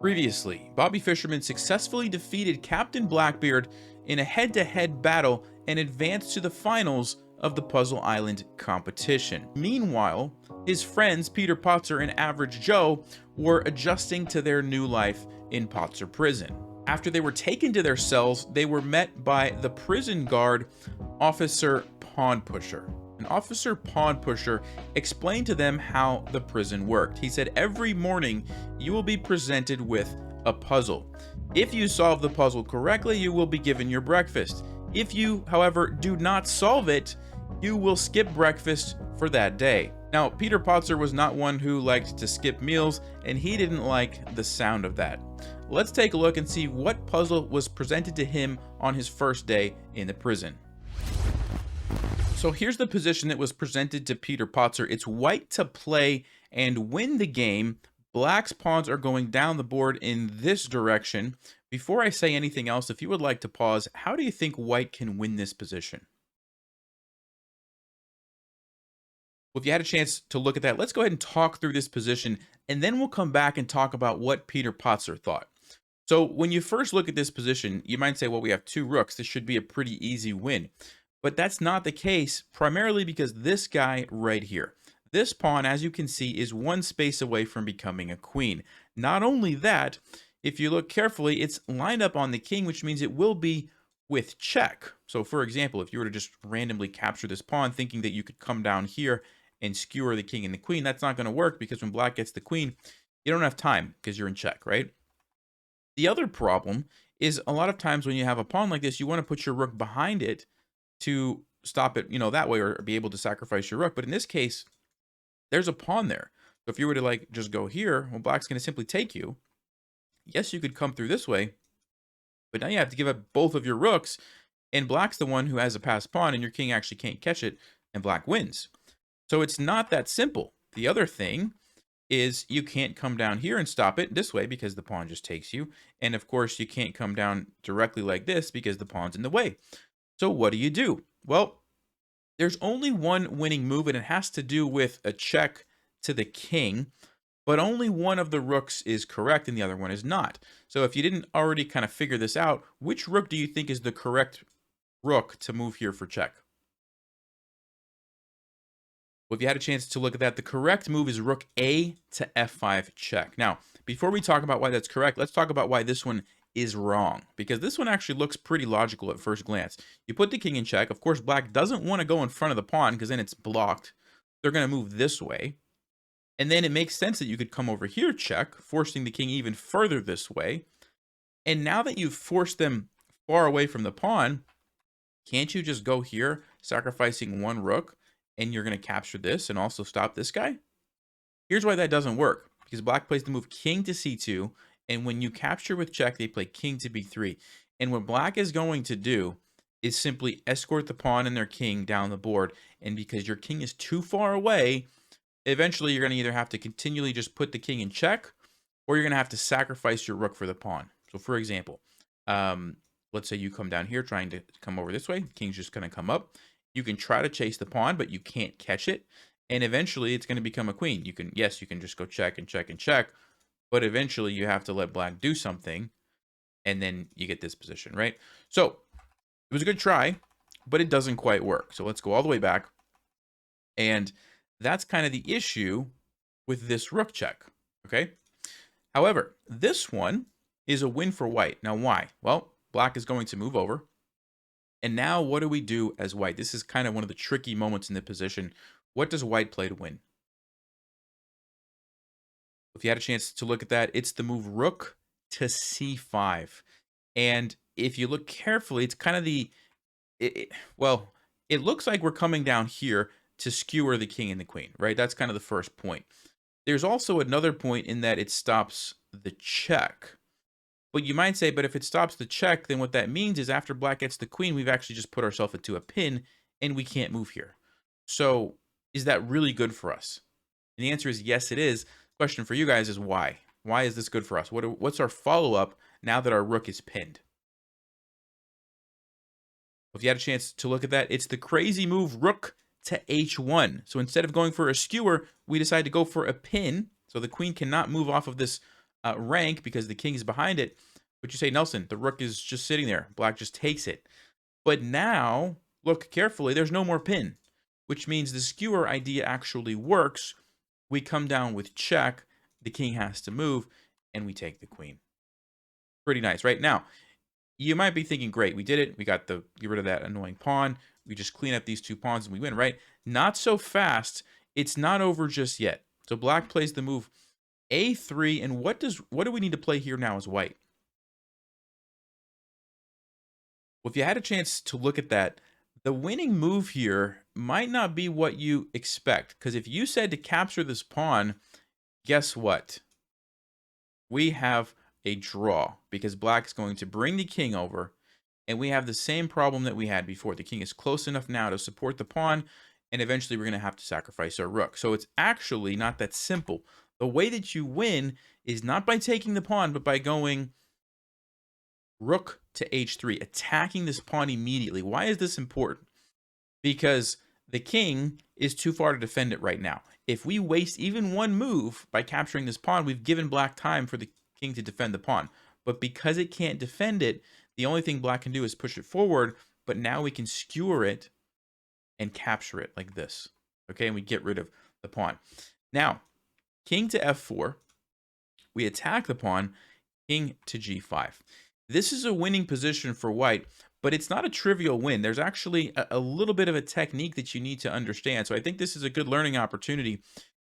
Previously, Bobby Fischerman successfully defeated Captain Blackbeard in a head-to-head battle and advanced to the finals of the Puzzle Island competition. Meanwhile, his friends Peter Potzer and Average Joe were adjusting to their new life in Potzer Prison. After they were taken to their cells, they were met by the prison guard, Officer Pawn Pusher. And Officer Pawn Pusher explained to them how the prison worked. He said, every morning you will be presented with a puzzle. If you solve the puzzle correctly, you will be given your breakfast. If you, however, do not solve it, you will skip breakfast for that day. Now, Peter Potzer was not one who liked to skip meals, and he didn't like the sound of that. Let's take a look and see what puzzle was presented to him on his first day in the prison. So here's the position that was presented to Peter Potzer. It's white to play and win the game. Black's pawns are going down the board in this direction. Before I say anything else, if you would like to pause, how do you think white can win this position? Well, if you had a chance to look at that, let's go ahead and talk through this position, and then we'll come back and talk about what Peter Potzer thought. So when you first look at this position, you might say, well, we have two rooks. This should be a pretty easy win. But that's not the case, primarily because this guy right here, this pawn, as you can see, is one space away from becoming a queen. Not only that, if you look carefully, it's lined up on the king, which means it will be with check. So for example, if you were to just randomly capture this pawn thinking that you could come down here and skewer the king and the queen, that's not going to work because when black gets the queen, you don't have time because you're in check, right? The other problem is a lot of times when you have a pawn like this, you want to put your rook behind it to stop it, that way, or be able to sacrifice your rook. But in this case, there's a pawn there. So if you were to like just go here, well, black's going to simply take you. Yes, you could come through this way, but now you have to give up both of your rooks, and black's the one who has a passed pawn, and your king actually can't catch it, and black wins. So it's not that simple. The other thing is you can't come down here and stop it this way because the pawn just takes you. And of course, you can't come down directly like this because the pawn's in the way. So what do? Well, there's only one winning move, and it has to do with a check to the king, but only one of the rooks is correct and the other one is not. So if you didn't already kind of figure this out, which rook do you think is the correct rook to move here for check? Well, if you had a chance to look at that, the correct move is rook A to F5 check. Now, before we talk about why that's correct, let's talk about why this one is wrong, because this one actually looks pretty logical at first glance. You put the king in check. Of course, black doesn't want to go in front of the pawn because then it's blocked. They're going to move this way. And then it makes sense that you could come over here, check, forcing the king even further this way. And now that you've forced them far away from the pawn, can't you just go here, sacrificing one rook, and you're going to capture this and also stop this guy? Here's why that doesn't work, because black plays the move king to c2, and when you capture with check, they play king to b3. And what black is going to do is simply escort the pawn and their king down the board. And because your king is too far away, eventually you're going to either have to continually just put the king in check, or you're going to have to sacrifice your rook for the pawn. So for example, let's say you come down here trying to come over this way. The king's just going to come up. You can try to chase the pawn, but you can't catch it. And eventually it's going to become a queen. You can just go check and check and check. But eventually you have to let black do something, and then you get this position, right? So it was a good try, but it doesn't quite work. So let's go all the way back. And that's kind of the issue with this rook check, okay? However, this one is a win for white. Now, why? Well, black is going to move over. And now what do we do as white? This is kind of one of the tricky moments in the position. What does white play to win? If you had a chance to look at that, it's the move rook to c5. And if you look carefully, it's kind of well, it looks like we're coming down here to skewer the king and the queen, right? That's kind of the first point. There's also another point in that it stops the check. But you might say, but if it stops the check, then what that means is after black gets the queen, we've actually just put ourselves into a pin and we can't move here. So is that really good for us? And the answer is yes, it is. Question for you guys is why? Why is this good for us? What's our follow-up now that our rook is pinned? If you had a chance to look at that, it's the crazy move rook to h1. So instead of going for a skewer, we decide to go for a pin. So the queen cannot move off of this rank because the king is behind it. But you say, Nelson, the rook is just sitting there. Black just takes it. But now, look carefully, there's no more pin, which means the skewer idea actually works. We come down with check, the king has to move, and we take the queen. Pretty nice, right? Now, you might be thinking, great, we did it. We got get rid of that annoying pawn. We just clean up these two pawns and we win, right? Not so fast. It's not over just yet. So black plays the move a3, and what do we need to play here now as white? Well, if you had a chance to look at that, the winning move here might not be what you expect. Because if you said to capture this pawn, guess what? We have a draw because black is going to bring the king over, and we have the same problem that we had before. The king is close enough now to support the pawn, and eventually we're going to have to sacrifice our rook. So it's actually not that simple. The way that you win is not by taking the pawn, but by going rook to h3, attacking this pawn immediately. Why is this important? Because the king is too far to defend it right now. If we waste even one move by capturing this pawn, we've given black time for the king to defend the pawn. But because it can't defend it, the only thing black can do is push it forward, but now we can skewer it and capture it like this. Okay, and we get rid of the pawn. Now, king to f4, we attack the pawn, king to g5. This is a winning position for white, but it's not a trivial win. There's actually a little bit of a technique that you need to understand. So I think this is a good learning opportunity.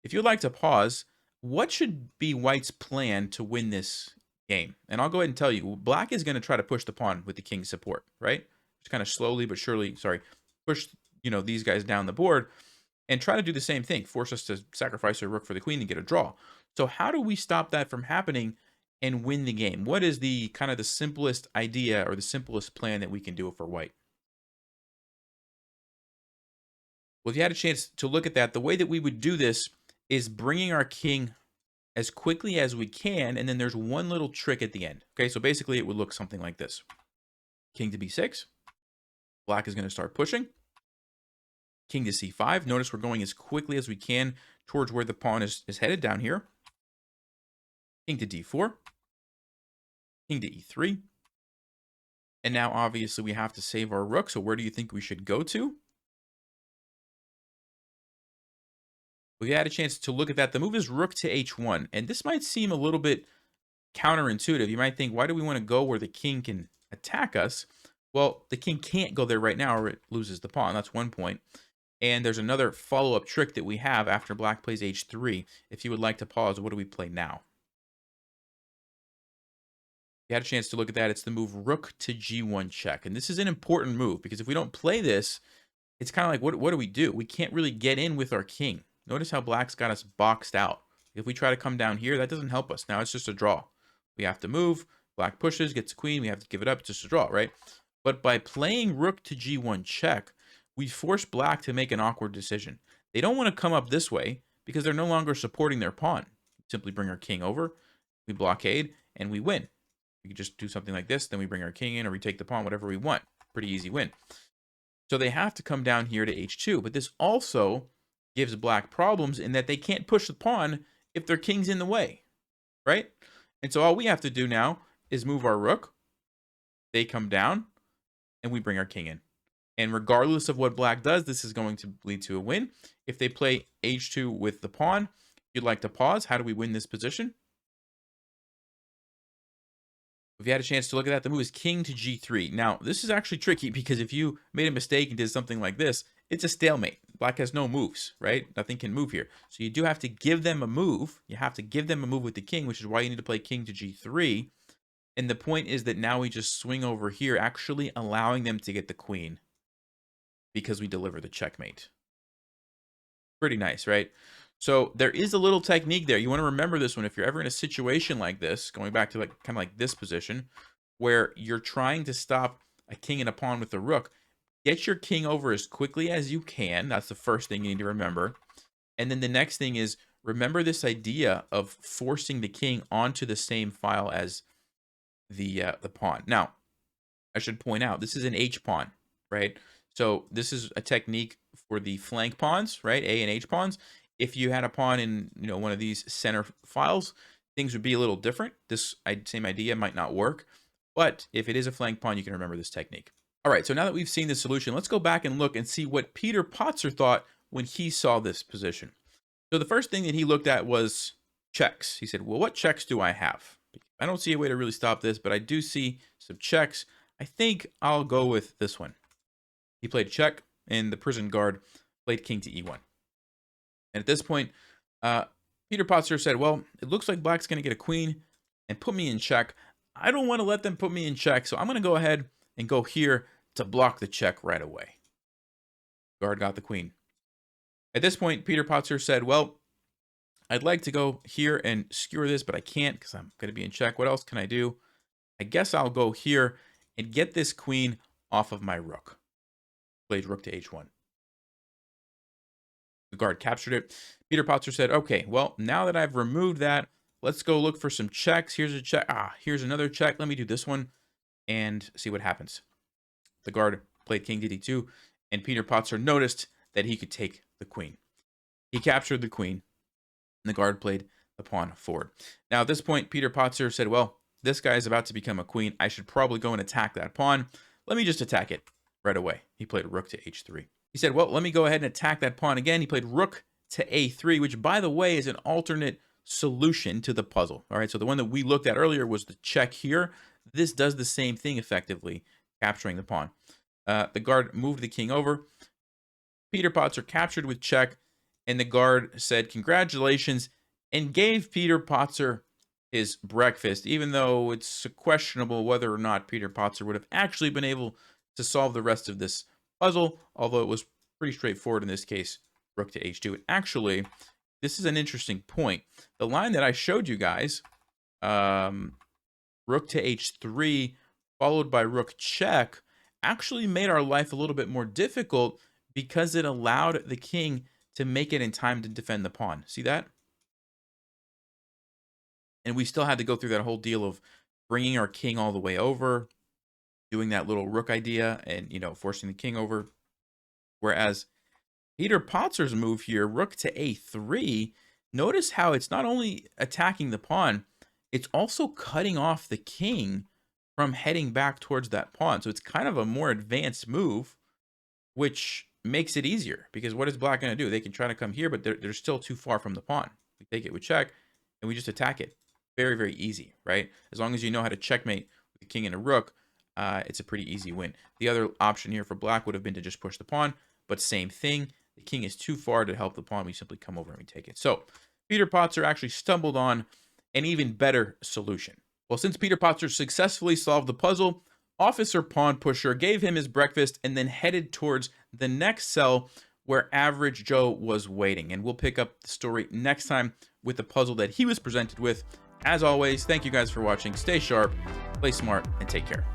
If you'd like to pause, what should be white's plan to win this game? And I'll go ahead and tell you, black is going to try to push the pawn with the king's support, right? Just kind of slowly but surely, push, these guys down the board and try to do the same thing. Force us to sacrifice our rook for the queen and get a draw. So how do we stop that from happening and win the game? What is the kind of the simplest idea or the simplest plan that we can do for white? Well, if you had a chance to look at that, the way that we would do this is bringing our king as quickly as we can, and then there's one little trick at the end. Okay, so basically it would look something like this. King to b6. Black is going to start pushing. King to c5. Notice we're going as quickly as we can towards where the pawn is headed down here. King to d4. King to e3. And now, obviously, we have to save our rook. So where do you think we should go to? Well, you had a chance to look at that. The move is rook to h1. And this might seem a little bit counterintuitive. You might think, why do we want to go where the king can attack us? Well, the king can't go there right now or it loses the pawn. That's one point. And there's another follow-up trick that we have after black plays h3. If you would like to pause, what do we play now? You had a chance to look at that. It's the move rook to g1 check. And this is an important move because if we don't play this, it's kind of like, what do we do? We can't really get in with our king. Notice how black's got us boxed out. If we try to come down here, that doesn't help us. Now it's just a draw. We have to move. Black pushes, gets queen. We have to give it up. It's just a draw, right? But by playing rook to g1 check, we force black to make an awkward decision. They don't want to come up this way because they're no longer supporting their pawn. Simply bring our king over, we blockade, and we win. We could just do something like this, then we bring our king in or we take the pawn, whatever we want. Pretty easy win. So they have to come down here to h2, but this also gives black problems in that they can't push the pawn if their king's in the way, right? And so all we have to do now is move our rook. They come down, and we bring our king in. And regardless of what black does, this is going to lead to a win. If they play h2 with the pawn, if you'd like to pause, how do we win this position? If you had a chance to look at that, the move is king to g3. Now, this is actually tricky because if you made a mistake and did something like this, it's a stalemate. Black has no moves, right? Nothing can move here. So you do have to give them a move. You have to give them a move with the king, which is why you need to play king to g3. And the point is that now we just swing over here, actually allowing them to get the queen because we deliver the checkmate. Pretty nice, right? So there is a little technique there. You want to remember this one. If you're ever in a situation like this, going back to kind of like this position, where you're trying to stop a king and a pawn with a rook, get your king over as quickly as you can. That's the first thing you need to remember. And then the next thing is, remember this idea of forcing the king onto the same file as the pawn. Now, I should point out, this is an H pawn, right? So this is a technique for the flank pawns, right? A and H pawns. If you had a pawn in one of these center files, things would be a little different. This same idea might not work, but if it is a flank pawn, you can remember this technique. All right, so now that we've seen the solution, let's go back and look and see what Peter Potzer thought when he saw this position. So the first thing that he looked at was checks. He said, well, what checks do I have? I don't see a way to really stop this, but I do see some checks. I think I'll go with this one. He played check, and the prison guard played king to e1. And at this point, Peter Potzer said, well, it looks like black's going to get a queen and put me in check. I don't want to let them put me in check, so I'm going to go ahead and go here to block the check right away. Guard got the queen. At this point, Peter Potzer said, well, I'd like to go here and skewer this, but I can't because I'm going to be in check. What else can I do? I guess I'll go here and get this queen off of my rook. Played rook to h1. The guard captured it. Peter Potzer said, okay, well, now that I've removed that, let's go look for some checks. Here's a check. Here's another check. Let me do this one and see what happens. The guard played king to d2, and Peter Potzer noticed that he could take the queen. He captured the queen, and the guard played the pawn forward. Now, at this point, Peter Potzer said, well, this guy is about to become a queen. I should probably go and attack that pawn. Let me just attack it right away. He played rook to h3. He said, well, let me go ahead and attack that pawn again. He played rook to a3, which, by the way, is an alternate solution to the puzzle. All right, so the one that we looked at earlier was the check here. This does the same thing effectively, capturing the pawn. The guard moved the king over. Peter Potzer captured with check, and the guard said, congratulations, and gave Peter Potzer his breakfast, even though it's questionable whether or not Peter Potzer would have actually been able to solve the rest of this puzzle, although it was pretty straightforward in this case, rook to h2. And actually, this is an interesting point. The line that I showed you guys, rook to h3 followed by rook check, actually made our life a little bit more difficult because it allowed the king to make it in time to defend the pawn. See that? And we still had to go through that whole deal of bringing our king all the way over, doing that little rook idea and, you know, forcing the king over. Whereas Peter Potzer's move here, rook to a3, notice how it's not only attacking the pawn, it's also cutting off the king from heading back towards that pawn. So it's kind of a more advanced move, which makes it easier, because what is black going to do? They can try to come here, but they're still too far from the pawn. We take it with check, and we just attack it. Very, very easy, right? As long as you know how to checkmate with the king and a rook, it's a pretty easy win. The other option here for black would have been to just push the pawn, but same thing. The king is too far to help the pawn. We simply come over and we take it. So Peter Potzer actually stumbled on an even better solution. Well, since Peter Potzer successfully solved the puzzle, Officer Pawn Pusher gave him his breakfast and then headed towards the next cell where Average Joe was waiting. And we'll pick up the story next time with the puzzle that he was presented with. As always, thank you guys for watching. Stay sharp, play smart, and take care.